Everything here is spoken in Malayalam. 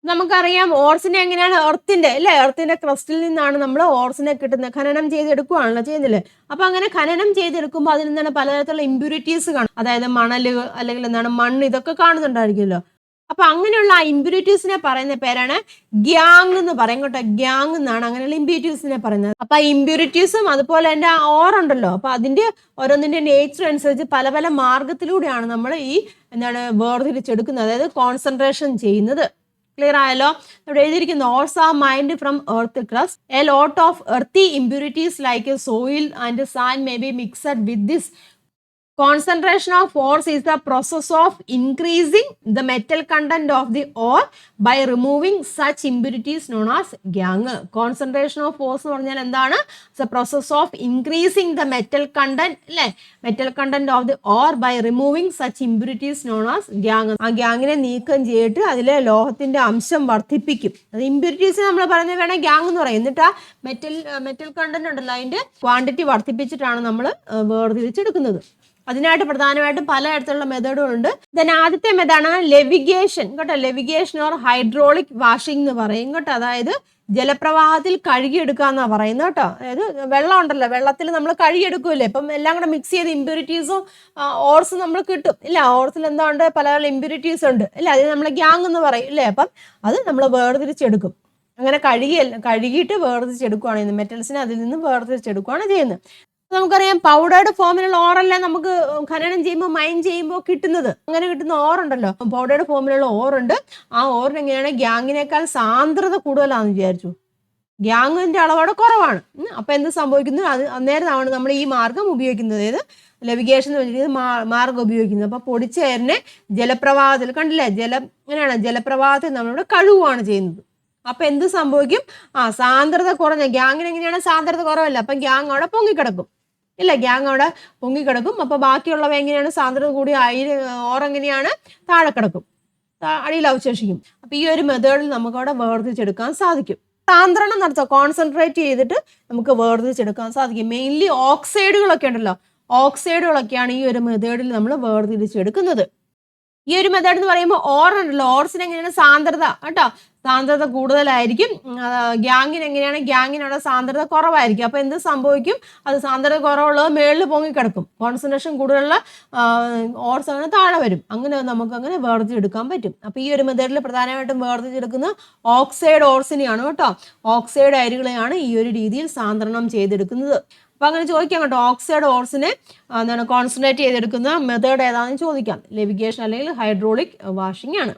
നമുക്കറിയാം ഓർസിനെ എങ്ങനെയാണ് എർത്തിന്റെ അല്ലേ, എർത്തിന്റെ ക്രസ്റ്റിൽ നിന്നാണ് നമ്മൾ ഓർസിനെ കിട്ടുന്നത്. ഖനനം ചെയ്തെടുക്കുകയാണല്ലോ ചെയ്യുന്നില്ലേ. അപ്പൊ അങ്ങനെ ഖനനം ചെയ്തെടുക്കുമ്പോൾ അതിൽ നിന്നാണ് പലതരത്തിലുള്ള ഇമ്പ്യൂരിറ്റീസ് കാണും. അതായത് മണല് അല്ലെങ്കിൽ എന്താണ് മണ്ണ്, ഇതൊക്കെ കാണുന്നുണ്ടായിരിക്കുമല്ലോ. അപ്പൊ അങ്ങനെയുള്ള ആ ഇമ്പ്യൂരിറ്റീസിനെ പറയുന്ന പേരാണ് ഗ്യാങ് എന്ന് പറയും കേട്ടോ. ഗ്യാങ് എന്നാണ് അങ്ങനെയുള്ള ഇമ്പ്യൂരിറ്റീസിനെ പറയുന്നത്. അപ്പൊ ആ ഇമ്പ്യൂരിറ്റീസും അതുപോലെ തന്നെ ആ ഓറുണ്ടല്ലോ, അപ്പൊ അതിന്റെ ഓരോന്നിന്റെ നേച്ചർ അനുസരിച്ച് പല പല മാർഗത്തിലൂടെയാണ് നമ്മൾ ഈ എന്താണ് വേർതിരിച്ചെടുക്കുന്നത്, അതായത് കോൺസെൻട്രേഷൻ ചെയ്യുന്നത്. ക്ലിയർ ആയല്ലോ. ഇവിടെ എഴുതിയിരിക്കുന്നു ores are mined from earth crust. A lot of earthy impurities like soil and sand may be mixed with this. Concentration of ores is the process of increasing the metal content of the ore by removing such impurities known as gangue. Concentration of ores എന്ന് പറഞ്ഞാൽ എന്താണ്? The process of increasing the metal content, അല്ലേ, metal content of the ore by removing such impurities known as gangue. ആ ഗ്യാങ്ങിനെ നീക്കം ചെയ്തിട്ട് അതിലെ ലോഹത്തിന്റെ അംശം വർദ്ധിപ്പിക്കും. അത് ഇമ്പ്യൂരിറ്റീസ് നമ്മൾ പറയുന്നത് വേണേൽ ഗ്യാങ് എന്ന് പറയും. എന്നിട്ട് ആ മെറ്റൽ കണ്ടന്റ് ഉണ്ടല്ലോ അതിന്റെ ക്വാണ്ടിറ്റി വർദ്ധിപ്പിച്ചിട്ടാണ് നമ്മൾ വേർതിരിച്ചെടുക്കുന്നത്. അതിനായിട്ട് പ്രധാനമായിട്ടും പലതരത്തിലുള്ള മെത്തേഡുകളുണ്ട്. ദെൻ ആദ്യത്തെ മെത്തേഡാണ് ലെവിഗേഷൻ കേട്ടോ. ലെവിഗേഷൻ ഓർ ഹൈഡ്രോളിക് വാഷിംഗ് എന്ന് പറയും കേട്ടോ. അതായത് ജലപ്രവാഹത്തിൽ കഴുകിയെടുക്കുക എന്നാണ് പറയുന്നത് കേട്ടോ. അതായത് വെള്ളം ഉണ്ടല്ലോ, വെള്ളത്തിൽ നമ്മൾ കഴുകിയെടുക്കൂലേ, ഇപ്പം എല്ലാം കൂടെ മിക്സ് ചെയ്ത് ഇമ്പ്യൂരിറ്റീസും ഓർസും നമ്മൾ കിട്ടും ഇല്ല. ഓർസിൽ എന്താ ഉണ്ട്, പല പല ഇമ്പ്യൂരിറ്റീസ് ഉണ്ട് ഇല്ല, അതിന് നമ്മൾ ഗ്യാങ് എന്ന് പറയും ഇല്ലേ. അപ്പം അത് നമ്മൾ വേർതിരിച്ചെടുക്കും. അങ്ങനെ കഴുകിയിട്ട് വേർതിരിച്ചെടുക്കുകയാണ്, മെറ്റൽസിനെ അതിൽ നിന്ന് വേർതിരിച്ചെടുക്കുകയാണ് ചെയ്യുന്നത്. നമുക്കറിയാം പൗഡേർഡ് ഫോമിലുള്ള ഓറല്ല നമുക്ക് ഖനനം ചെയ്യുമ്പോൾ മൈൻ ചെയ്യുമ്പോൾ കിട്ടുന്നത്. അങ്ങനെ കിട്ടുന്ന ഓറുണ്ടല്ലോ, പൗഡേർഡ് ഫോമിലുള്ള ഓറുണ്ട്. ആ ഓറിന് എങ്ങനെയാണ് ഗ്യാങ്ങിനേക്കാൾ സാന്ദ്രത കൂടുതലാണെന്ന് വിചാരിച്ചു. ഗ്യാങ്ങിന്റെ അളവോടെ കുറവാണ്. അപ്പൊ എന്ത് സംഭവിക്കുന്നു, അത് അന്നേരമാണ് നമ്മൾ ഈ മാർഗം ഉപയോഗിക്കുന്നത്, ഏത് ലെവിഗേഷൻ എന്ന് വെച്ചിട്ട് മാർഗം ഉപയോഗിക്കുന്നത്. അപ്പൊ പൊടിച്ച എയറിനെ ജലപ്രവാഹത്തിൽ കണ്ടില്ലേ, എങ്ങനെയാണ് ജലപ്രവാഹത്തിൽ നമ്മളിവിടെ കഴുകുകയാണ് ചെയ്യുന്നത്. അപ്പൊ എന്ത് സംഭവിക്കും, സാന്ദ്രത കുറഞ്ഞ ഗ്യാങ്ങിന് എങ്ങനെയാണ് സാന്ദ്രത കുറവല്ല, അപ്പൊ ഗ്യാങ് അവിടെ പൊങ്ങിക്കിടക്കും ഇല്ല, ഗ്യാങ് അവിടെ പൊങ്ങിക്കിടക്കും. അപ്പൊ ബാക്കിയുള്ളവ എങ്ങനെയാണ് സാന്ദ്രത കൂടി ഓറെങ്ങനെയാണ് താഴെ കിടക്കും, അടിയിൽ അവശേഷിക്കും. അപ്പൊ ഈ ഒരു മെത്തേഡിൽ നമുക്ക് അവിടെ വേർതിരിച്ചെടുക്കാൻ സാധിക്കും. സാന്ദ്രണം നടത്തുക, കോൺസെൻട്രേറ്റ് ചെയ്തിട്ട് നമുക്ക് വേർതിരിച്ചെടുക്കാൻ സാധിക്കും. മെയിൻലി ഓക്സൈഡുകളൊക്കെ ഉണ്ടല്ലോ, ഓക്സൈഡുകളൊക്കെയാണ് ഈ ഒരു മെത്തേഡിൽ നമ്മൾ വേർതിരിച്ചെടുക്കുന്നത്. ഈ ഒരു മെത്തേഡ് എന്ന് പറയുമ്പോൾ ഓറുണ്ടല്ലോ, ഓർസിന് എങ്ങനെയാണ് സാന്ദ്രത കേട്ടോ, സാന്ദ്രത കൂടുതലായിരിക്കും. ഗ്യാങ്ങിന് എങ്ങനെയാണ്, ഗ്യാങ്ങിനവിടെ സാന്ദ്രത കുറവായിരിക്കും. അപ്പൊ എന്ത് സംഭവിക്കും, അത് സാന്ദ്രത കുറവുള്ളത് മേളിൽ പൊങ്ങിക്കിടക്കും. കോൺസെൻട്രേഷൻ കൂടുതലുള്ള ഓർസ് അങ്ങനെ താഴെ വരും. അങ്ങനെ നമുക്ക് അങ്ങനെ വേർതിരിച്ചെടുക്കാൻ പറ്റും. അപ്പൊ ഈ ഒരു മെത്തേഡിൽ പ്രധാനമായിട്ടും വേർതിരിച്ചെടുക്കുന്ന ഓക്സൈഡ് ഓർസിനെയാണ് കേട്ടോ. ഓക്സൈഡ് അരികളെയാണ് ഈ ഒരു രീതിയിൽ സാന്ദ്രണം ചെയ്തെടുക്കുന്നത്. അപ്പൊ അങ്ങനെ ചോദിക്കാം കേട്ടോ, ഓക്സൈഡ് ഓർസിനെ എന്താണ് കോൺസെൻട്രേറ്റ് ചെയ്തെടുക്കുന്ന മെത്തേഡ് ഏതാണെന്ന് ചോദിക്കാം. ലെവിഗേഷൻ അല്ലെങ്കിൽ ഹൈഡ്രോളിക് വാഷിംഗ് ആണ്.